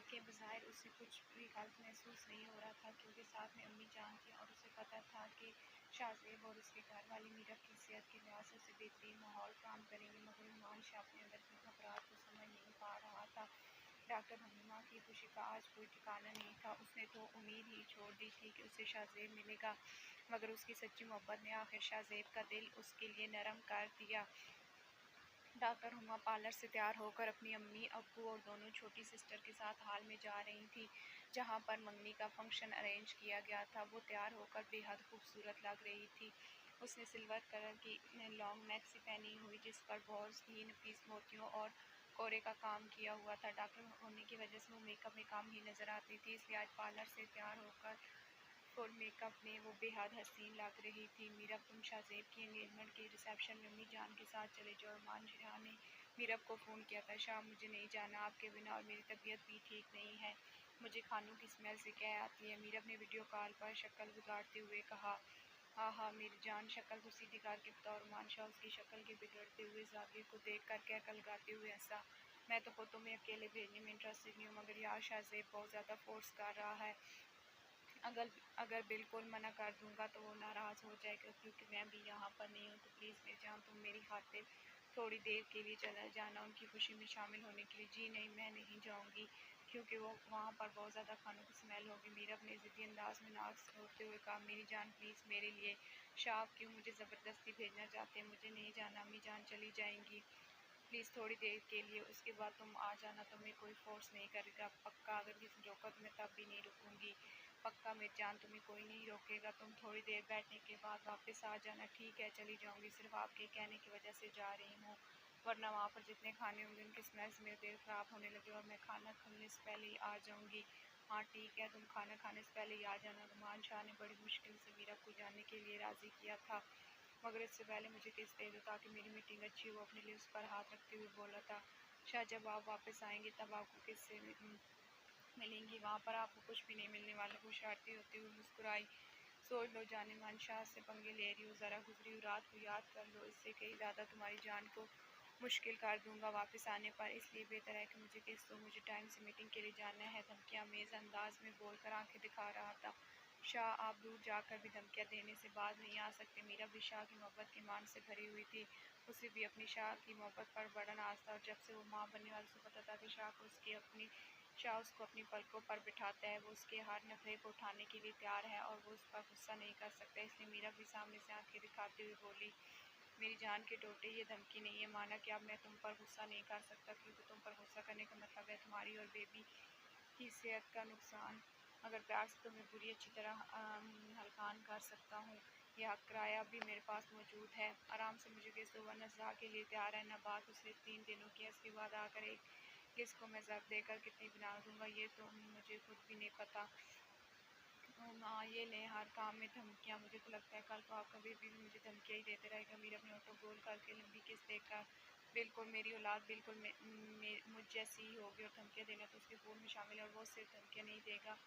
के बजाय उसे कुछ भी गलत महसूस नहीं हो रहा था, क्योंकि साथ में अम्मी जान थी और उसे पता था कि शाहज़ेब और उसके घर वाले मीरब की सेहत के लिहाज से उसे बेहतरीन माहौल काम करेंगे। मगर नुमान शाह अपने अंदर की घबराहट को समझ नहीं पा रहा था। डॉक्टर हनीमा की खुशी का आज कोई ठिकाना नहीं था। उसने तो उम्मीद ही छोड़ दी थी कि उसे शाहज़ेब मिलेगा, मगर उसकी सच्ची मोहब्बत ने आखिर शाहज़ेब का दिल उसके लिए नरम कर दिया। डॉक्टर हुमा पार्लर से तैयार होकर अपनी अम्मी, अब्बू और दोनों छोटी सिस्टर के साथ हॉल में जा रही थी, जहां पर मंगनी का फंक्शन अरेंज किया गया था। वो तैयार होकर बेहद खूबसूरत लग रही थी। उसने सिल्वर कलर की लॉन्ग मैक्सी पहनी हुई, जिस पर बहुत ही नफीस मोतियों और कोरे का काम किया हुआ था। डॉक्टर होने की वजह से वो मेकअप में कम ही नज़र आती थी, इसलिए आज पार्लर से तैयार होकर फुल मेकअप में वो बेहद हसीन लग रही थी। मीरब, तुम शाहज़ेब की एंगेजमेंट के रिसेप्शन में अम्मी जान के साथ चले जाओ। अरमान शाह ने मीरब को फ़ोन किया था। शाह, मुझे नहीं जाना आपके बिना, और मेरी तबीयत भी ठीक नहीं है। मुझे खानों की स्मेल से क्या आती है। मीरब ने वीडियो कॉल पर शक्ल बिगाड़ते हुए कहा। हाँ हाँ मेरी जान, शक्ल तो सीधी करके बताओ। अरमान शाह उसकी शक्ल के बिगड़ते हुए जाविये को देख कर क्या कलगाते हुए हंसा। मैं तो खुद तुम्हें अकेले भेजने में इंटरेस्टेड नहीं हूँ, मगर यार शाहज़ेब बहुत ज़्यादा फोर्स कर रहा है। अगर अगर बिल्कुल मना कर दूंगा तो वो नाराज़ हो जाएगा, क्योंकि मैं भी यहाँ पर नहीं हूँ। तो प्लीज़ मेरी जान, तुम मेरी खातिर थोड़ी देर के लिए चला जाना, उनकी खुशी में शामिल होने के लिए। जी नहीं, मैं नहीं जाऊँगी, क्योंकि वो वहाँ पर बहुत ज़्यादा खानों की स्मेल होगी। मीरब ने ज़िद्दी अंदाज में नाक होते हुए कहा। मेरी जान प्लीज़ मेरे लिए। शाह, आप क्यों मुझे ज़बरदस्ती भेजना चाहते हैं? मुझे नहीं जाना, अम्मी जान चली जाएंगी प्लीज़ थोड़ी देर के लिए, उसके बाद तुम आ जाना। तुम्हें कोई फोर्स नहीं करेगा, पक्का। अगर किसी ने रोका तो मैं तब भी नहीं रुकूंगी, पक्का मेरी जान, तुम्हें कोई नहीं रोकेगा। तुम थोड़ी देर बैठने के बाद वापस आ जाना। ठीक है, चली जाऊंगी, सिर्फ आपके कहने की वजह से जा रही हूँ, वरना वहाँ पर जितने खाने होंगे उनकी स्मेल से मेरा दिल ख़राब होने लगे और मैं खाना खाने से पहले ही आ जाऊँगी। हाँ ठीक है, तुम खाना खाने से पहले ही आ जाना। रुमान शाह ने बड़ी मुश्किल से मीरा को जाने के लिए राज़ी किया था, मगर इससे पहले मुझे किस दे दो ताकि मेरी मीटिंग अच्छी हो। अपने लिए उस पर हाथ रखते हुए बोला था। शाह, जब आप वापस आएंगे तब आपको किससे मिलेंगी? वहाँ पर आपको कुछ भी नहीं मिलने वाला। वो शरारती होती हुई मुस्कुराई। सोच लो जाने मन, शाह से पंगे ले रही हो, ज़रा गुजरी हुई रात को याद कर लो, इससे कहीं ज़्यादा तुम्हारी जान को मुश्किल कर दूंगा वापस आने पर। इसलिए बेहतर है कि मुझे किस दो, मुझे टाइम से मीटिंग के लिए जाना है। धमकियाँ मेज़ अंदाज में बोलकर आंखें दिखा रहा था। शाह, आप दूर जाकर भी धमकियाँ देने से बाज नहीं आ सकते। मीरा भी शाह की मोहब्बत की मान से भरी हुई थी। उसे भी अपनी शाह की मोहब्बत पर बड़ा नाज था, और जब से वो माँ बनने वाले से पता था कि शाह उसको अपनी पलकों पर बिठाता है, वो उसके हर नखरे को उठाने के लिए तैयार है और वो उस पर गुस्सा नहीं कर सकता। इसलिए मीरा भी सामने से आंखें दिखाते हुए बोली। मेरी जान के टोटे, ये धमकी नहीं है। माना कि अब मैं तुम पर गुस्सा नहीं कर सकता, क्योंकि तुम पर गुस्सा करने का मतलब है तुम्हारी और बेबी की सेहत का नुकसान। अगर प्यार से तुम्हें पूरी अच्छी तरह हल्कान कर सकता हूँ, यह किराया भी मेरे पास मौजूद है। आराम से मुझे किस दो, वरना सजा के लिए तैयार है ना। बात उसे 3 दिनों की है, इसके बाद आकर एक किस को मैं जब देकर कितनी बना दूंगा, ये तो मुझे खुद भी नहीं पता। हाँ ये लें, हर काम में धमकियाँ। मुझे तो लगता है कल को आपका बेबी भी मुझे धमकियाँ ही देते रहेगा। मीरा अपने ऑटो गोल करके लंबी किस्त देखकर, बिल्कुल मेरी औलाद बिल्कुल मुझ जैसी ही होगी, और धमकियाँ देना तो उसके खून में शामिल है, और वो सिर्फ धमकियाँ नहीं देगा,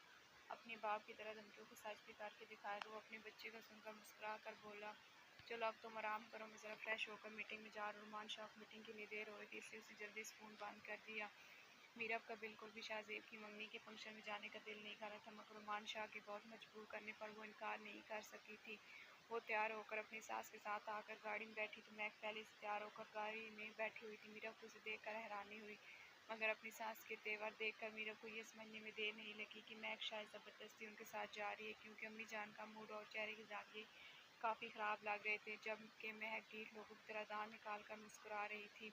अपने बाप की तरह धमकियों को सच भी करके दिखाएगा। वो अपने बच्चे का सुनकर मुस्कुरा कर बोला। चलो अब तुम आराम करो, मैं ज़रा फ्रेश होकर मीटिंग में जा रहा हूँ। रुमान शाह मीटिंग के लिए देर हो रही थी, इसलिए उसे जल्दी से फ़ोन बंद कर दिया। मीरब का बिल्कुल भी शाहज़ेब की मंगनी के फंक्शन में जाने का दिल नहीं कर रहा था, मगर रुमान शाह के बहुत मजबूर करने पर वो इनकार नहीं कर सकी थी। वो तैयार होकर अपनी सास के साथ आकर गाड़ी में बैठी, तो महक पहले से तैयार होकर गाड़ी में बैठी हुई थी। मीरब को उसे देखकर हैरानी हुई, मगर अपनी सास के तेवर देखकर मीरब को ये समझने में देर नहीं लगी कि महक शायद ज़बरदस्ती उनके साथ जा रही है, क्योंकि अम्मी जान का मूड और चेहरे के जाविये काफ़ी ख़राब लग रहे थे, जबकि महक ढीठ लोगों की तरह दांत निकाल कर मुस्कुरा रही थी।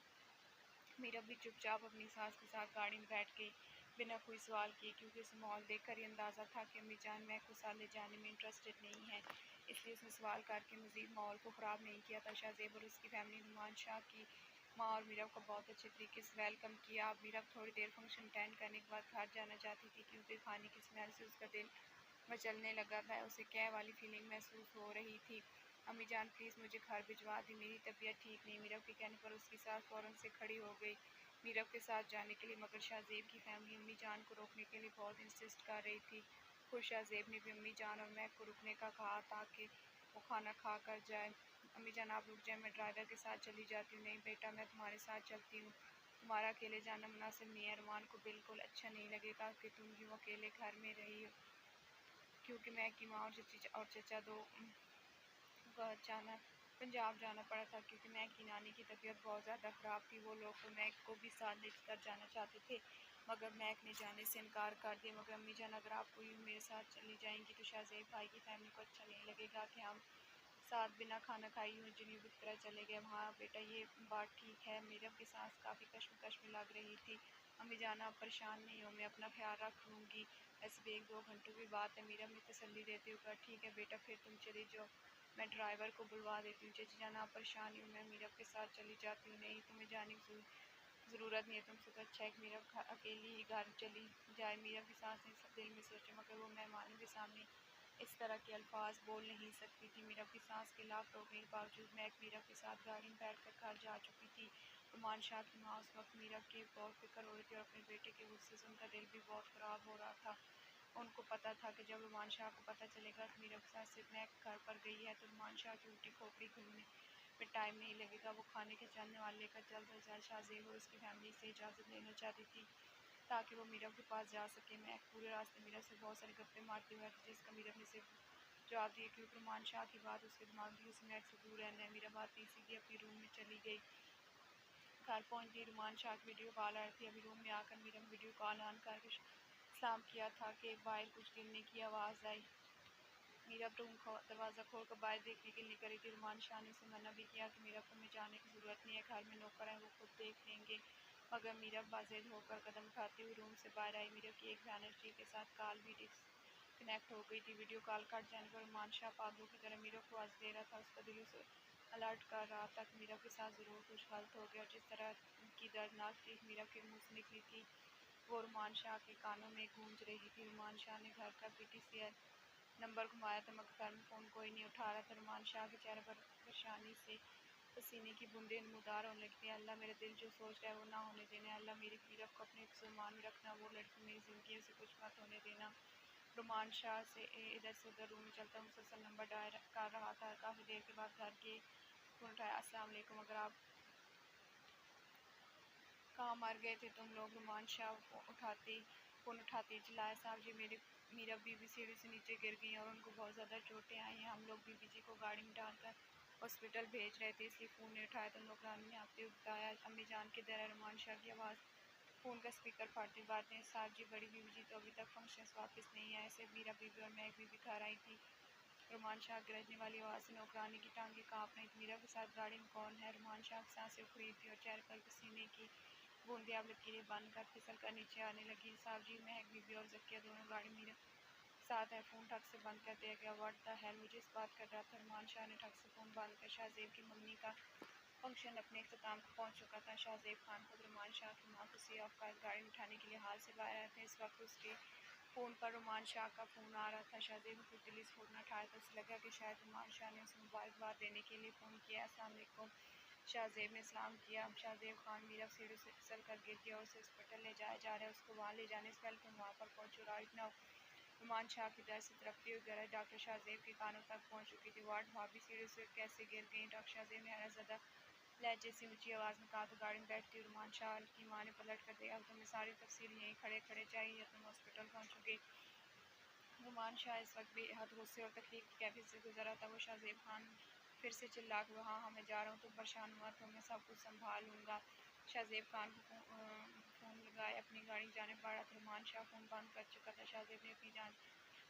मीरा भी चुपचाप अपनी सास के साथ गाड़ी में बैठ गई, बिना कोई सवाल किए, क्योंकि उसे माहौल देखकर ही अंदाज़ा था कि अम्मी जान महक को साथ ले जाने में इंटरेस्टेड नहीं है। इसलिए उसने सवाल करके मज़ीद माहौल को ख़राब नहीं किया था। शाहज़ेब और उसकी फैमिली नुमान शाह की माँ और मीरा को बहुत अच्छे तरीके से वेलकम किया। अब मीरा थोड़ी देर फंक्शन अटेंड करने के बाद घर जाना चाहती थी, क्योंकि खाने की स्मेल से उसका दिल मचलने लगा था। उसे क्या वाली फीलिंग महसूस हो रही थी। अम्मी जान प्लीज़ मुझे घर भिजवा दी, मेरी तबीयत ठीक नहीं। मीरब के कहने पर उसकी सास फ़ौरन से खड़ी हो गई मीरब के साथ जाने के लिए, मगर शाहज़ेब की फैमिली अम्मी जान को रोकने के लिए बहुत इंसिस्ट कर रही थी। खुद शाहज़ेब ने भी अम्मी जान और महक को रुकने का कहा ताकि वो खाना खा कर जाए। अम्मी जान आप रुक जाए, मैं ड्राइवर के साथ चली जाती हूँ। नहीं बेटा, मैं तुम्हारे साथ चलती हूँ, तुम्हारा अकेले जाना मुनासिब नहीं है, अरमान को बिल्कुल अच्छा नहीं लगेगा कि तुम यूँ अकेले घर में रही हो, क्योंकि मैं की माँ और चचा दो को जाना पंजाब जाना पड़ा था, क्योंकि मैं की नानी की तबीयत बहुत ज़्यादा ख़राब थी। वो लोग तो मैक को भी साथ लेकर जाना चाहते थे, मगर मैक ने जाने से इनकार कर दिया। मगर अम्मी जान, अगर आप कोई मेरे साथ चली जाएंगी तो शाहज़ेब भाई की फैमिली को अच्छा नहीं लगेगा कि हम साथ बिना खाना खाई यूँ जुनूब की तरह चले गए। हाँ बेटा, ये बात ठीक है। मीरब की सांस काफ़ी कश्मकश में लग रही थी। अम्मी जान, आप परेशान नहीं हो, मैं अपना ख्याल रख लूँगी। ऐसे भी 1-2 घंटों की बात है। मीरब ने तसल्ली देते हुए कहा, ठीक है बेटा, फिर तुम चली जाओ, मैं ड्राइवर को बुलवा देती हूँ। चची जान, आप परेशान ही हो, मैं मीरब के साथ चली जाती हूँ। नहीं, तुम्हें जाने की ज़रूरत नहीं है, तुमसे तो अच्छा है कि मीरब अकेली ही घर चली जाए। मीरब की सांस ने दिल में सोचा, मगर वो मेहमानों के सामने इस तरह के अल्फाज बोल नहीं सकती थी। मीरब की सांस के लाख रोकने के बावजूद मैं मीरब के साथ गाड़ी में बैठकर घर जा चुकी थी। रुमान शाह की माँ उस वक्त मीरब की बहुत फिक्र हो रही थी और अपने बेटे के गुस्से से उनका दिल भी बहुत ख़राब हो रहा था। उनको पता था कि जब रुमान शाह को पता चलेगा कि मीरब के साथ सिर्फ मैं घर पर गई है, तो रुमान शाह की उल्टी खोपड़ी खुलने में टाइम नहीं लगेगा। वो खाने के चलने वाले लेकर जल्द अज जल्द शाहज़ेब और उसकी फैमिली से इजाज़त लेना चाहती थी, ताकि वो मीरब के पास जा सके। मैं पूरे रास्ते मीरब से बहुत सारे गप्पे मारती हुआ, जिसका मीरब ने सिर्फ जवाब दिया, क्योंकि रुमान शाह की बात उसके दिमाग में उस मैक से दूर रहना है। मीरा बात सीधी अपनी रूम में चली गई। घर पहुंचती रुमान शाह की वीडियो कॉल आ रही थी। अभी रूम में आकर मीरा ने वीडियो कॉल ऑन करके सलाम किया था कि बाहर कुछ गिरने की आवाज़ आई। मीरा रूम दरवाज़ा खोल कर बाहर देखने के लिए निकली थी। रुमान शाह ने उसे मना भी किया कि मीरा को में जाने की ज़रूरत नहीं है, घर में नौकर हैं, वो खुद देख लेंगे। मगर मीरा बाज़ेद होकर कदम उठाती हुई रूम से बाहर आई। मीरा की एक भयानक चीख के साथ कॉल भी डिस्कनेक्ट हो गई थी। वीडियो कॉल कट जाने पर रुमान शाह पागलों की तरह मीरा को आवाज़ दे रहा था। उसका दिल उसे अलर्ट कर रहा था कि मीरा के साथ ज़रूर कुछ गलत हो गया। और जिस तरह की दर्दनाक चीख मीरा के मुँह से निकली थी, वो रुमान शाह के कानों में गूंज रही थी। रुमान शाह ने घर का PTCL नंबर घुमाया था, मगर घर में फ़ोन कोई नहीं उठा रहा था। रुमान शाह के चेहरे पर परेशानी से पसीने की बूंदें नमूदार होने लगती हैं। अल्लाह, मेरा दिल जो सोच रहा है वो ना होने देना। अल्लाह, मेरी मीरब को अपने ज़ुबान में रखना। वो लड़की मेरी ज़िंदगी से कुछ मत होने देना। रुमान शाह से इधर से उधर रूम में चलता मुसलसल नंबर डायल कर रहा था। काफ़ी देर के बाद घर के फ़ोन उठाया। अस्सलाम वालेकुम, अगर आप कहाँ मर गए थे तुम लोग? रुमान शाह फ़ोन उठाती चिल्लाया, साहब जी, मेरे मीरा बीबी सीढ़ी से नीचे गिर गई हैं और उनको बहुत ज़्यादा चोटें आई हैं। हम लोग बीबी जी को गाड़ी में डालकर हॉस्पिटल भेज रहे थे, इसलिए फ़ोन नहीं उठाया। तुम लोग ने आते हुए बताया। अम्मी जान के दर रुमान शाह की आवाज़ फ़ोन का स्पीकर फाड़ती बातें, साहब जी, बड़ी बीबी जी तो अभी तक फंक्शन से वापस नहीं आए। सिर्फ मीरा बीबी और मैं एक बीबी घर आई थी। रुमान शाह गरजने वाली आवाज़ से नौकरानी की टांगें काँप रही थी। मीरा के साथ गाड़ी में कौन है? रुमान शाह की सांसें उख रही थी और चेहरे पर पसीने की बूंदें अब लकीरें बन कर फिसल कर नीचे आने लगी। साहब जी, महक बीबी और जकिया दोनों गाड़ी मेरे साथ है। फ़ोन ठग से बंद कर दिया गया। व्हाट द हेल, मुझे इस बात कर रहा था। रुमान शाह ने ठग से फ़ोन बंद कर शाहज़ेब की मम्मी का फंक्शन अपने अख्ताम को पहुंच चुका था। शाहज़ेब खान खुद रुमान शाह की माँ को सी ऑफ गाड़ी में उठाने के लिए हाल से बाहर आए थे। इस वक्त उसके फ़ोन पर रुमान शाह का फ़ोन आ रहा था। शाहज़ेब ने खुद दिल्ली से फ़ोन उठाया तो उसे लगा कि शायद रुमान शाह ने उसे मुबारकबाद देने के लिए फ़ोन किया। अस्सलाम वालेकुम। शाहज़ेब ने सलाम किया। शाहज़ेब खान मीरा सीढ़ी से फिसल कर गिर गया और उसे हॉस्पिटल ले जाया जा रहा है। उसको वहाँ ले जाने से पहले तुम वहाँ पर पहुँचो राइट नाउ। रुमान शाह की तरफ से तरफती हुई गरज डॉक्टर शाहज़ेब के कानों तक पहुँच चुकी थी। वार्ड भाभी सीढ़ी से कैसे गिर गई? डॉक्टर शाहज़ेब ने हैरत ज़दा लहजे से ऊंची आवाज़ में कहा। तो गाड़ी में बैठती रुमान शाह की माँ ने पलट कर देखा। तुम्हें सारी तफसील यहीं खड़े खड़े चाहिए, तुम हॉस्पिटल पहुँचोगे? रुमान शाह इस वक्त बेहद गुस्से और तकलीफ की कैफियत से गुजरा था। वो शाहज़ेब खान फिर से चिल्ला के, हाँ हाँ मैं जा रहा हूँ, तुम परेशान हुआ तो मैं सब कुछ संभाल लूँगा। शाहज़ेब खान को फ़ोन लगाए अपनी गाड़ी जाने पड़ा था। रुमान शाह फ़ोन बंद कर चुका था। शाहज़ेब ने अपनी जान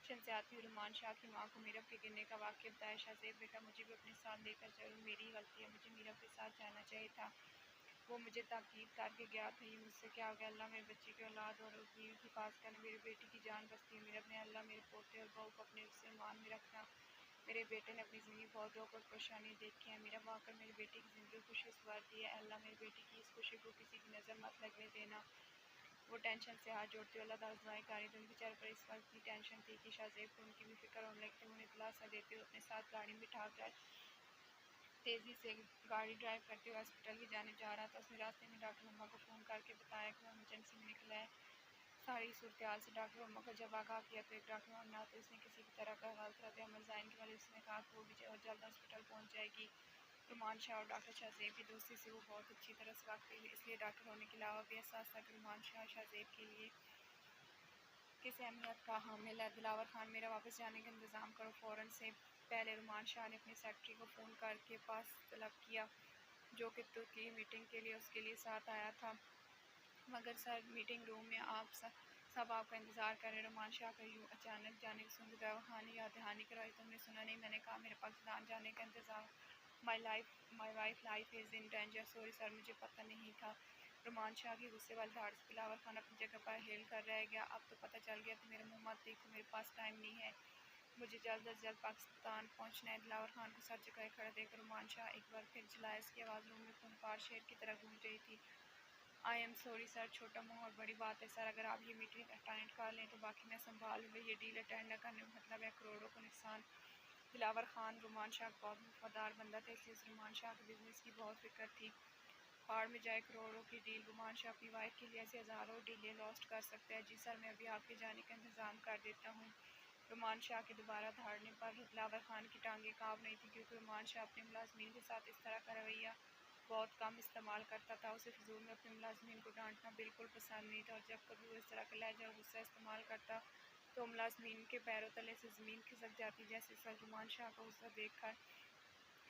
से आती हुई रुमान शाह की माँ को मीरब के गिरने का वाक़या बताया। शाहज़ेब, बेटा मुझे भी अपने साथ लेकर चलो, मेरी गलती है, मुझे मीरब के साथ जाना चाहिए था। वो मुझे ताकीद करके गया था। ये मुझसे क्या हो गया? अल्लाह मेरे बच्चे की औलाद और बीवी की हिफाज़त करना, मेरी बेटी की जान बचती है। मेरे अपने अल्लाह मेरे पोते और बहू को अपने उससे मान में रखना। मेरे बेटे ने अपनी ज़िंदगी बहुत दुख और परेशानी देखी है। मेरा वाकर मेरे बेटे की ज़िंदगी खुशी सवार दी है। अल्लाह मेरे बेटे की इस खुशी को किसी की नज़र मत लगने देना। वो टेंशन से हाथ जोड़ते अल्लाह ताला दुआएं कर रही थी। उनके चेहरे पर इस वक्त इतनी टेंशन थी कि शाहज़ेब को उनकी भी फिक्र होने लगी थी। उन्हें दिलासा देते हुए अपने साथ गाड़ी में बिठाकर तेज़ी से गाड़ी ड्राइव करते हुए हॉस्पिटल भी जाने जा रहा था। उसने रास्ते में डॉक्टर मम्मा को फ़ोन करके बताया कि वो इमरजेंसी में निकला है। सारी सूरत हाल से डॉक्टर मम्मा को जब आगाह किया तो एक डॉक्टर मम्मा तो उसने किसी भी तरह का गलत रद्द अमल ज़ाहिर किया। उसने कहा कि वो भी जल्द हॉस्पिटल पहुँच जाएगी। रुमान शाह और डॉक्टर शाहज़ेब की दोस्ती से वो बहुत अच्छी तरह से वाकई हुई, इसलिए डॉक्टर होने के अलावा भी एहसास था कि रुमान शाह शाहज़ेब के लिए किस अहमियत का हामिल है। दिलावर खान, मेरा वापस जाने का इंतज़ाम करो फ़ौरन से। पहले रुमान शाह ने अपनी सेक्रेटरी को फ़ोन करके पास तलब किया, जो कि तुर्की मीटिंग के लिए उसके लिए साथ आया था। मगर सर, मीटिंग रूम में आप सब आपका इंतज़ार कर रहे हैं। रुमान शाह का यूँ अचानक जाने की सुन दिलावर खान ने याद दहानी करवाई, तुमने सुना नहीं? मैंने कहा मेरे पाकिस्तान जाने का इंतज़ार, my wife life is in danger. Sorry sir, मुझे पता नहीं था। रुमान शाह की गुस्से वाली धाड़ से दिलावर खान अपनी जगह पर हिल कर रह गया। अब तो पता चल गया, तो मेरा मुँह मत देखो, मेरे पास टाइम नहीं है, मुझे जल्द अज जल्द पाकिस्तान पहुँचना है। दिलावर खान को सर जगह खड़ा देखकर रुमान शाह एक बार फिर चिल्लाया। इसकी आवाज़ रूम में खूंखार शेर की तरह गूंज रही थी। आई एम सॉरी सर, छोटा मुँह और बड़ी बात है सर, अगर आप ये मीटिंग अटेंड कर लें तो बाकी मैं संभाल लूँगा। ये डील अटेंड न करने का मतलब है करोड़ों को नुकसान। दिलावर खान रुमान शाह का बहुत वफादार बंदा था, इसलिए रुमान शाह के बिजनेस की बहुत फिक्र थी। हार में जाए करोड़ों की डील, रुमान शाह अपनी वाइफ के लिए ऐसे हज़ारों डीलें लॉस्ट कर सकता है। जी सर, मैं अभी आपके जाने का इंतज़ाम कर देता हूँ। रुमान शाह के दोबारा धाड़ने पर दिलावर खान की टांगें काँप नहीं थी, क्योंकि रुमान शाह अपने मुलाजमीन के साथ इस तरह का रवैया बहुत कम इस्तेमाल करता था। उसे फिजूल में अपने मुलाजमीन को डांटना बिल्कुल पसंद नहीं था, और जब कभी वो इस तरह का लहजा और गुस्सा इस्तेमाल करता तो मुलाजमीन के पैरों तले से ज़मीन खिसक जाती। जैसे सर, रुमान शाह का गुस्सा देखकर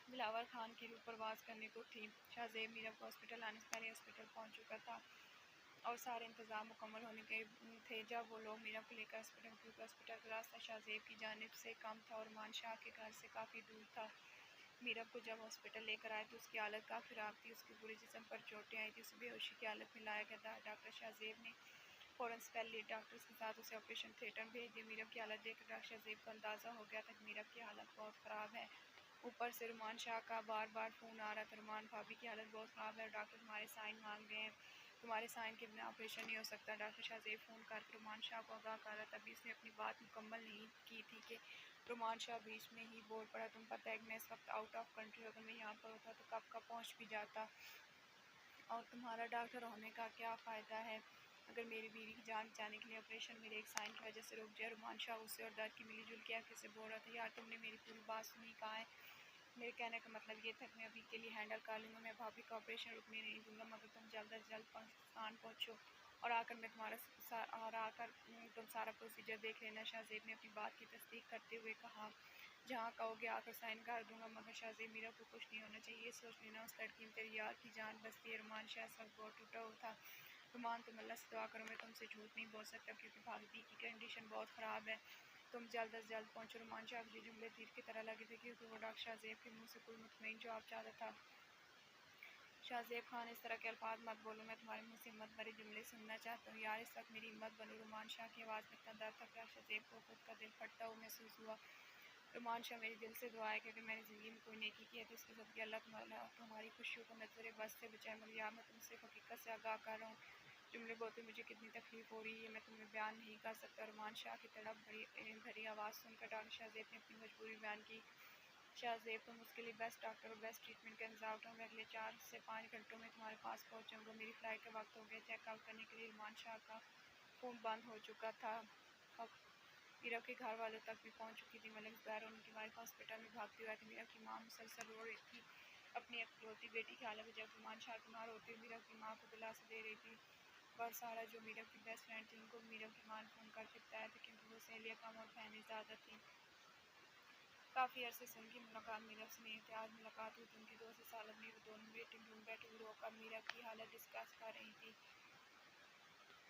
दिलावर खान की रूह परवास करने को थी। शाहज़ेब मीरा को हॉस्पिटल आने से पहले हॉस्पिटल पहुंच चुका था और सारे इंतज़ाम मुकम्मल होने के थे जब वो लोग मीरा को लेकर हॉस्पिटल, क्योंकि हॉस्पिटल का रास्ता शाहज़ेब की जानिब से कम था और रुमान शाह के घर से काफ़ी दूर था। मीरा को जब हॉस्पिटल लेकर आए तो उसकी हालत काफ़ी ख़राब थी, उसके पूरे जिस्म पर चोटें आई थी, उसे बेहोशी की हालत में लाया गया था। डॉक्टर शाहज़ेब ने फ़ौरन स्पेशलिस्ट डॉक्टर्स के साथ उसे ऑपरेशन थिएटर में भेज दिया। मीरा की हालत देखकर डॉक्टर शाहज़ेब को अंदाज़ा हो गया था कि मीरा की हालत बहुत ख़राब है। ऊपर से रुमान शाह का बार बार फ़ोन आ रहा था, रुमान भाभी की हालत बहुत ख़राब है, डॉक्टर तुम्हारे साइन मांग रहे हैं, तुम्हारे साइन के बिना ऑपरेशन नहीं हो सकता। डॉक्टर शाहज़ेब फ़ोन करके रुमान शाह को आगाह कर रहा था। अभी उसने अपनी बात मुकम्मल नहीं की थी कि रुमान शाह बीच में ही बोल पड़ा, तुम पता है कि मैं इस वक्त आउट ऑफ कंट्री, अगर मैं यहाँ पर होता तो कब का पहुँच भी जाता, और तुम्हारा डॉक्टर होने का क्या फ़ायदा है अगर मेरी बीवी की जान बचाने के लिए ऑपरेशन मेरे एक साइन की वजह से रुक जाए। रुमान शाह उससे और दर्द की मिलीजुल की आंखें से बोल रहा था, यार तुमने मेरी पूरी बात सुनी, कहाँ है? मेरे कहने का मतलब ये था कि मैं अभी के लिए हैंडल कर लूँगा, मैं भाभी का ऑपरेशन रुकने नहीं दूँगा, मगर तुम जल्द अज जल्द पाकिस्तान पहुँचो और आकर मैं तुम्हारा और आकर तुम सारा प्रोसीजर देख लेना। शाहज़ेब ने अपनी बात की तस्दीक करते हुए कहा, जहाँ कहोगे आकर साइन कर दूँगा। मगर शाहज़ेब, मीरा को कुछ नहीं होना चाहिए, सोच लेना उस लड़की में तेरी यार की जान बसती है। रुमान शाह इस वक्त बहुत टूटा हुआ था। रुमान, तुम अल्लाह से दुआ करो, मैं तुमसे झूठ नहीं बोल सकता, क्योंकि भाभी की कंडीशन बहुत ख़राब है, तुम जल्द अज जल्द पहुँचो। रुमान शाह के जुमले तीर की तरह लगे थे, क्योंकि वो डॉक्टर शाहज़ेब के मुँह से कोई मुतमईन जवाब चाहता था। शाहज़ेब खान, इस तरह के अल्फाज मत बोलो, मैं तुम्हारे मुँह से हिम्मत भरे जुमले सुनना चाहता हूँ। यार, इस वक्त मेरी हिम्मत बनो। रुमान शाह की आवाज़ में इतना दर्द था कि शाहज़ेब को खुद का दिल फटता हुआ महसूस हुआ। रुमान शाह, मेरे दिल से दुआ है कि अगर मैंने ज़िंदगी में कोई नेकी की है तो इसके सदक़े अल्लाह तुम्हारी खुशियों को नज़र बस से बचाए। मगर यार, मैं तुमसे हकीकत से आगाह कर रहा हूँ, जुमले बोलते मुझे कितनी तकलीफ़ हो रही है, मैं तुम्हें बयान नहीं कर सकता। रुमान शाह की तड़प भरी आवाज़ सुनकर डॉक्टर शाहज़ेब ने अपनी मजबूरी बयान की। शाहज़ेब, तुम उसके लिए बेस्ट डॉक्टर और बेस्ट ट्रीटमेंट का इंतज़ार करो, मैं अगले 4 से 5 घंटों में तुम्हारे पास पहुँच जाऊँगा। मेरी फ़्लाइट का वक्त हो गया। चेकआउट करने के लिए रुमान शाह का फ़ोन बंद हो चुका था। अब मीरा के घर वालों तक भी पहुँच चुकी थी। मलिक ज़ुबैर और उनकी वाइफ हॉस्पिटल में भागती हुई आई थी। मीरा की माँ मुसलसल रो रही थी अपनी इकलौती बेटी की हालत में, जब रुमान शाह बीमार होते हुए मीरा की माँ को दिलासा दे रही थी। पर सारा, जो मीरा की बेस्ट फ्रेंड थी, उनको मीरा की माँ ने फ़ोन करके बताया था, क्योंकि वो सहेलियाँ कम और बहनें ज़्यादा थी। काफ़ी अरसे से उनकी मुलाकात मीरा से नहीं थी। आज मुलाकात हुई तो उनकी दोस्त सालत में वो दोनों वेटिंग रूम बैठे हुए होकर मीरा की हालत डिस्कस कर रही थी।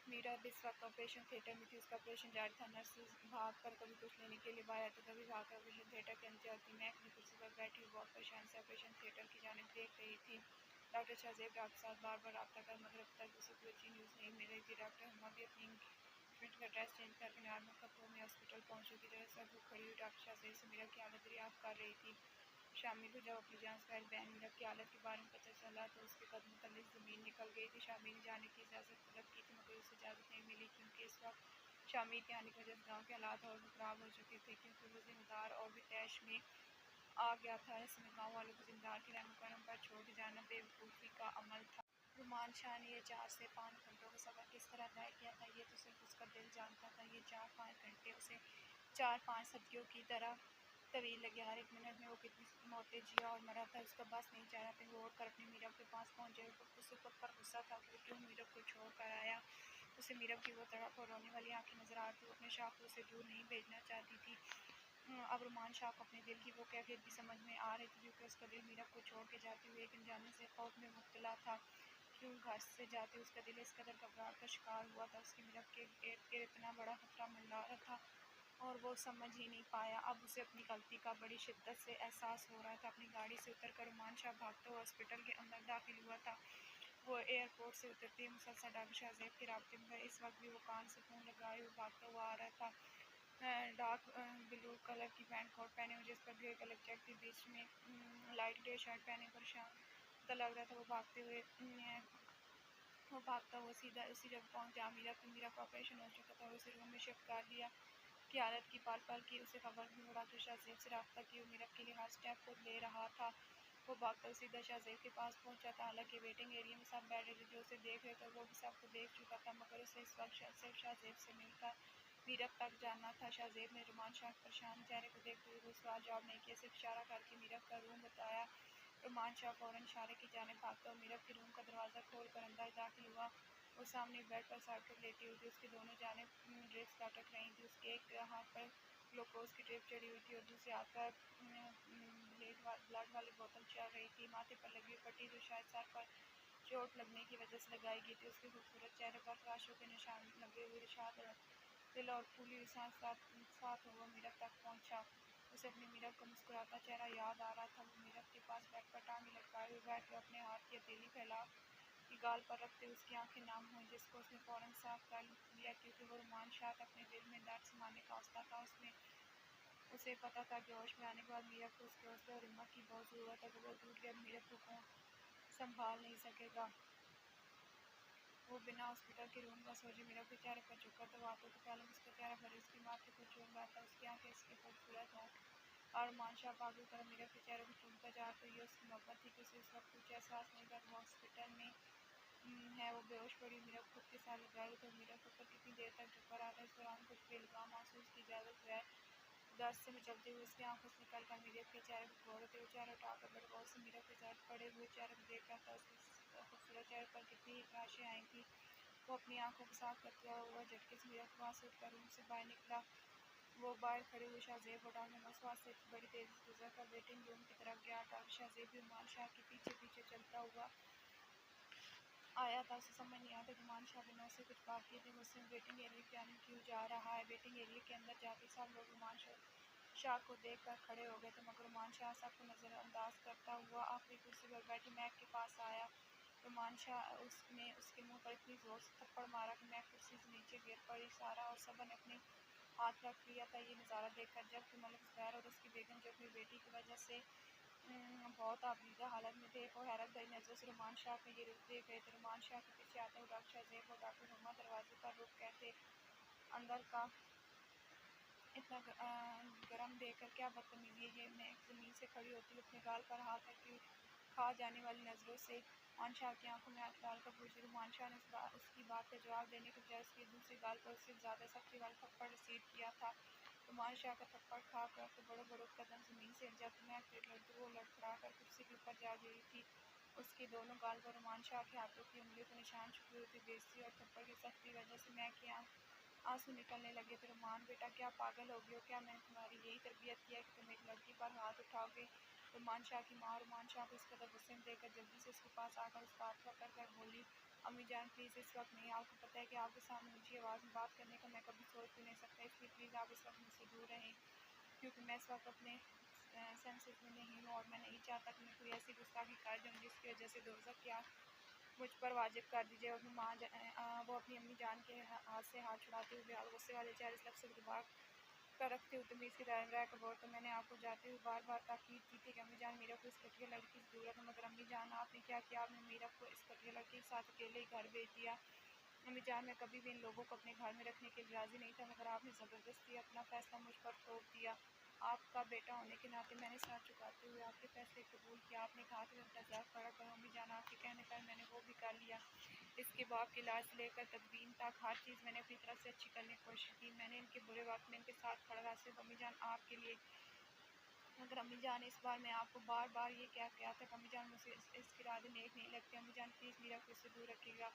मीरा इस वक्त ऑपरेशन थिएटर में थी, उसका ऑपरेशन जारी था। नर्सेज भाग कर कभी कुछ लेने के लिए बाहर आती, कभी भाग कर ऑपरेशन थिएटर के अंदर जाती। मैं अपनी कुर्सी पर बैठी हुई बहुत परेशान से ऑपरेशन थिएटर की जानिब देख रही थी। डॉक्टर शाहज़ेब डॉक्टर के साथ बार बार रब्ता कर, मगर अब तक उसे कोई अच्छी न्यूज़ नहीं मिल रही थी। डॉक्टर हम भी अपनी इंगेजमेंट का ड्रेस चेंज करके नॉर्मल कपड़ों में हॉस्पिटल पहुँची की तरह सब वो खड़ी हुई डॉक्टर शाहज़ेब से मीरा की हालत दरियाफ्त कर रही थी। शामी को जब अपनी जान से बहन मीरा की हालत के बारे में पता चला तो उसके कदमों तले ज़मीन निकल गई थी। शामी ने जाने की इजाज़त तलब की थी, मगर उसे इजाज़त नहीं मिली, क्योंकि इस वक्त शामी के आने की वजह से गाँव के हालात और भी ख़राब हो चुके थे, क्योंकि वो ज़िम्मेदार और भी तैश में आ गया था। इसमें गाँव वालों को ज़िम्मेदार के रहम करम पर छोड़ के जाना बेवकूफ़ी का अमल था। रुमान शाह ने यह 4 से 5 घंटों का सफ़र किस तरह तय किया था, ये तो सिर्फ उसका दिल जानता था। ये 4-5 घंटे उसे 4-5 सदियों की तरह तवील लगे, हर एक मिनट में वो कितनी मौतें जिया और मरा था, उसका बस नहीं चाह रहा था वो और कर अपनी मीरा के पास पहुँचे। उसे खुद पर गुस्सा था कि क्यों मीरा को छोड़ कर आया। उसे मीरा की वो तड़प और रोने वाली आंखें नजर आती, वो अपने शाह को उसे दूर नहीं भेजना चाहती थी। अब रुमान शाह को अपने दिल की वो कैफियत भी समझ में आ रही थी, क्योंकि उसका दिल मीरा को छोड़ के जाते हुए एक अनजाने से खौफ में मुब्तला था। क्यों घर से जाते उसका दिल इस कदर घबराहट का शिकार हुआ था, उसकी मीरा के इर्द गिर्द इतना बड़ा खतरा मंडरा रहा था और वो समझ ही नहीं पाया। अब उसे अपनी गलती का बड़ी शिद्दत से एहसास हो रहा था। अपनी गाड़ी से उतरकर रुमान शाह भागते हुए हॉस्पिटल के अंदर दाखिल हुआ था। वो एयरपोर्ट से उतरते ही मुसलसल डॉक्टर शाहजेब के राब्ते में था। इस वक्त भी वो कान से फ़ोन लगाए हुए भागता हुआ आ रहा था। डार्क ब्लू कलर की पैंट कोट पहने हुए, जिस पर ग्रे कलर चेक थी, बीच में लाइट ग्रे शर्ट पहने, परेशान तो लग रहा था। वो भागता हुआ सीधा उसी जगह पहुंच जहाँ मीरा का ऑपरेशन हो चुका था। उसे रूम में शिफ्ट कर दिया की हालत की पाल पाल की उसे खबर भी हो डॉक्टर शाहजेब से रब्ता की मीरा के लिए हर स्टेप खुद ले रहा था। वो भागता सीधा शाहजेब के पास पहुंचा था। हालांकि वेटिंग एरिया में सब बैठे थे जो उसे देख रहे थे, वो भी सबको देख चुका था, मगर उसे इस वक्त सिर्फ शाहजेब से मिलकर मीरब तक जाना था। शाहजेब ने रुमान शाह के परेशान चेहरे को देखते हुए कोई सवाल जवाब नहीं किया, सिर्फ इशारा करके मीरब का रूम बताया। रुमान शाह फौरन इशारे की जानिब भागता हुआ मीरब के रूम का दरवाज़ा खोल कर अंदर दाखिल हुआ। वो सामने बेड पर सर पर लेटी हुई थी, उसकी दोनों जानिब ड्रिप्स लटक रही थी। उसके एक हाथ पर ग्लूकोज की ड्रिप चढ़ी हुई थी और दूसरे हाथ पर ब्लड वाली बोतल चल रही थी। माथे पर लगी हुई पट्टी जो शायद सर पर चोट लगने की वजह से लगाई गई थी। उसके खूबसूरत चेहरे पर तराशों के निशान लगे हुए, शाद दिल और फूली हुई सांस साथ हुआ मीरब तक पहुंचा। उसे अपनी मीरब का मुस्कुराता चेहरा याद आ रहा था। वो मीरब के पास बेड पर टांगे लटकाए हुए बैठ कर अपने हाथ की हथेली फैला की गाल पर रखते उसकी आंखें नम हुई, जिसको उसने फौरन साफ कर लिया, क्योंकि वो रुमान शाह अपने दिल में दर्द समाने का हौसला था। उसे पता था कि होश में आने के बाद मीरा को उसके हौसले और हिम्मत की बहुत ज़रूरत है। वो टूट गया, मीरा को कौन संभाल नहीं सकेगा। वो बिना हॉस्पिटल के रूम का सोचे मीरा के चेहरे पर झुका तो हाथों के पहले उसका चेहरा भरे उसकी माथे को चूम रहा था। उसकी आंखें इसकी खूबसूरत हों और मानशा पागल तरह मीरा के चेहरे को चूमता जा, तो ये उसकी मोहब्बत थी कि उसे इस वक्त कुछ एहसास नहीं था। वो हॉस्पिटल में है। वो बेहोश पड़ी मीरा खुद के साथ लगाई तो मीरा के ऊपर कितनी देर तक झुका रहा था। इस दौरान कुछ बेलगाम महसूस की इजाज़त है। दर्द से मचलते हुए उसकी आंखों से निकल कर मीरा के चेहरे को गौर होते हुए चेहरा उठाकर बड़े गौर से मीरा के साथ पड़े हुए चेहरे को देख रहा था। उसके खूबसूरत चेहरे पर कितनी राशें आई थी। वो अपनी आंखों को साफ करते हुआ झटके से मीरा के पास उठकर रूम से बाहर निकला। वो बाहर खड़े हुए शाहजेब और डॉक्टर मसवाद से बड़ी तेज़ी से गुजर कर वेटिंग रूम की तरफ गया। डॉक्टर शाहजेब भी रुमान शाह के पीछे पीछे चलता हुआ आया था। उसे समझ नहीं आता रुमान शाह बिना उससे कुछ बात किए थे वो उससे वेटिंग एरिया की जाने क्यों जा रहा है। वेटिंग एरिया के अंदर जाते सब लोग रुमान शाह को देख कर खड़े हो गए थे, मगर रुमान शाह सबको नज़रअंदाज करता हुआ आखिरी कुर्सी पर बैठी मैक के पास आया। रुमान शाह उसने उसके मुंह पर इतनी ज़ोर से थप्पड़ मारा कि मैक कुर्सी से नीचे गिर पड़ी। सारा और सबा ने अपने हाथ रख लिया था ये नज़ारा देखकर, जबकि मलिक ज़ुबैर और उसकी बेगम जो अपनी बेटी की वजह से बहुत आबीदा हालत में थे, वो हैरत भरी नज़रों से रुमान शाह के ये रुख देख रहे थे। रुमान शाह के पीछे आते हुए डॉक्टर शाहजेब और डॉक्टर हुमा दरवाजे पर रुक गए थे। अंदर का इतना गरम देखकर क्या बदतमीजी है ये। मैं ज़मीन से खड़ी होती हूँ, अपने गाल पर हाथ रखी खा जाने वाली नज़रों से मानशाह की आंखों में हाथ डालकर पूछी। मानशाह ने उसकी बात का जवाब देने के बजाय उसकी दूसरी गाल पर उससे ज़्यादा सख्ती वाला थप्पड़ रसीद किया था। मानशाह का थप्पड़ खा कर तो बड़े बड़े कदम ज़मीन से जब मैं फिर लड़ती वो लड़खड़ा कर कुर्सी के ऊपर जा गिरी थी। उसकी दोनों गाल पर रुमान शाह के हाथों की उंगलियों के निशान छुपे हुए थे। बेइज्जती और थप्पड़ की सख्ती वजह से मैं की आंसू निकलने लगे थे। रुमान बेटा क्या पागल हो गई हो क्या? मैंने तुम्हारी यही तरबियत किया कि तुम एक लड़की पर हाथ उठाओगे? रुमान शाह की माँ रुमान शाह को इस कदर गुस्से में देखकर जल्दी से उसके पास आकर उसका हाथ पकड़ कर बोली, अम्मी जान प्लीज़ इस वक्त नहीं। आपको पता है कि आपके सामने ऊँची आवाज़ में बात करने का मैं कभी सोच भी नहीं सकता, इसलिए प्लीज़ आप इस वक्त मुझसे दूर रहें, क्योंकि मैं इस वक्त अपने सेंसेस में नहीं हूँ और मैं नहीं चाहता कि मैं कोई ऐसी गुस्ताखी कर दूँ जिसकी वजह से दोज़ख की आग मुझ पर वाजिब कर दीजिए। अपनी वो अपनी अम्मी जान के हाथ से हाथ छुड़ाते हुए गुस्से वाले चेहरे से लफ्ज़ दुबारा कर रखते हुए तमीज़ की दायरा कबूर, तो मैंने आपको जाते हुए बार बार ताकीद की थी कि अम्मी जान मीरा को इस घटिया लड़की की ज़रूरत है, मगर अम्मी जान आपने क्या किया? आपने मीरा को इस घटिया लड़की के साथ अकेले ही घर भेज दिया। अम्मी जान मैं कभी भी इन लोगों को अपने घर में रखने के लिए राज़ी नहीं था, मगर आपने ज़बरदस्ती अपना फ़ैसला मुझ पर थोप दिया। आपका बेटा होने के नाते मैंने साथ चुकाते हुए आपके फ़ैसले कबूल किया। आपने कहा कि मैं तजाक खड़ा करूँ, अम्मी जान आपके कहने पर मैंने वो भी कर लिया। इसके बाप की लाश लेकर तदबीन तक हर चीज़ मैंने अपनी तरफ से अच्छी करने की कोशिश की। मैंने इनके बुरे वक्त में इनके साथ खड़ा रहा सिर्फ अम्मी जान आपके लिए। मगर अम्मी जान इस बार मैं आपको बार बार ये क्या किया था कि अम्मी जान मुझे इसके इरादे नेक नहीं लगते, अम्मी जान प्लीज़ मीरा को इससे दूर रखिएगा।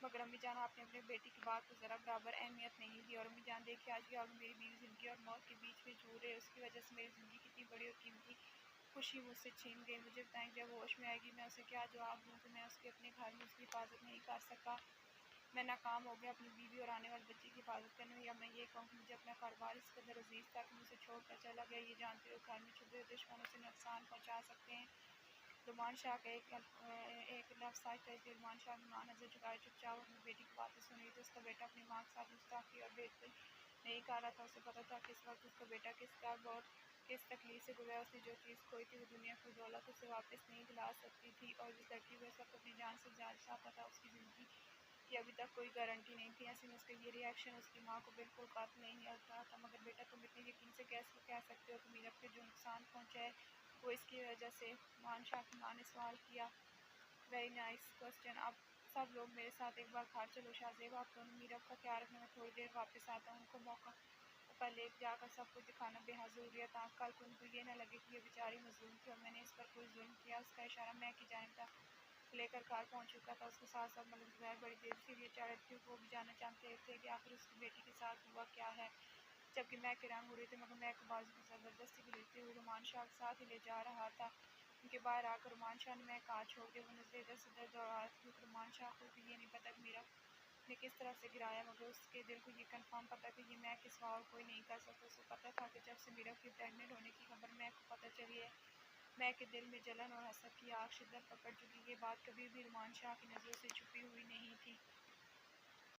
मगर अम्मी जान आपने अपने बेटी की बात को ज़रा बराबर अहमियत नहीं दी। और अम्मी जान देखिए आज भी आप मेरी बीवी ज़िंदगी और मौत के बीच में झूल रहे, उसकी वजह से मेरी ज़िंदगी कितनी बड़ी और कीमती खुशी मुझसे छीन गई। मुझे बताएं जब होश में आएगी मैं उसे क्या जवाब दूँ कि मैं उसके अपने घर में उसकी हिफाजत नहीं कर सका, मैं नाकाम हो गया अपनी बीवी और आने वाले बच्चे की हिफाजत करने में, या मैं ये कहूँ कि मुझे अपना कारोबार इस कदर अजीज़ था कि मुझे छोड़ कर चला गया, ये जानते हुए घर में छुपे हुए दुश्मनों से नुकसान पहुँचा सकते हैं। रुमान शाह का एक लफ्ज़ आज तक रुमान शाह की माँ नज़र झुकाए चुपचाप अपनी बेटी की बातें सुन रही थी। उसका बेटा अपनी माँ के साथ गुस्ताखी और बेइज्जती नहीं कर रहा था। उसे पता था कि इस वक्त उसका बेटा किस दर्द और किस तकलीफ से गुजरा। उसने जो चीज़ खोई थी वो दुनिया की दौलत उसे वापस नहीं दिला सकती थी, और जिस लड़की को इस वक्त अपनी जान से ज़्यादा चाहता था उसकी ज़िंदगी की अभी तक कोई गारंटी नहीं थी। ऐसे में उसका ये रिएक्शन उसकी माँ को बिल्कुल काबिल नहीं लग रहा था। मगर बेटा तुम इतने यकीन से कैसे कह सकते हो कि मीरा को जो नुकसान पहुँचा है वो इसकी वजह से? मान शाह की माँ ने सवाल किया। Very nice question. अब सब लोग मेरे साथ एक बार घर चलो शाहजेब, आप दोनों मीरा का ख्याल रखना, मैं थोड़ी देर वापस आता हूँ। उनको मौका पर ले जाकर सब कुछ दिखाना बेहद ज़रूरी है ताकि कल को उनको ये ना लगे कि ये बेचारी मजलूम थी और मैंने इस पर कोई जुल्म किया। उसका इशारा मैं की जानिब था लेकर कार पहुंच चुका था। उसके साथ साथ मलिक ज़ुबैर बड़ी देर से ये चाह रहे थे, वो भी जानना चाहते थे कि आखिर उसकी बेटी के साथ हुआ क्या है। जबकि मैं रंग हो रही थी, मगर मैं को बाजू को ज़बरदस्ती भी लेते हुए रुमान शाह के साथ ही ले जा रहा था। उनके बाहर आकर रुमान शाह ने मैं कहा छोड़ के वो नजर इधर से उधर दौड़ा थी, क्योंकि रुमान शाह को भी ये नहीं पता कि मेरा ने किस तरह से गिराया, मगर उसके दिल को ये कंफर्म पता कि ये मैं के सिवा और कोई नहीं कर सकता। उसे पता था कि जब से मीरा की प्रेगनेंट होने की खबर मैं को पता चली है, मैं के दिल में जलन और हसद की आग शिद्दत पकड़ चुकी। ये बात कभी भी रुमान शाह की नज़रों से छुपी हुई नहीं थी।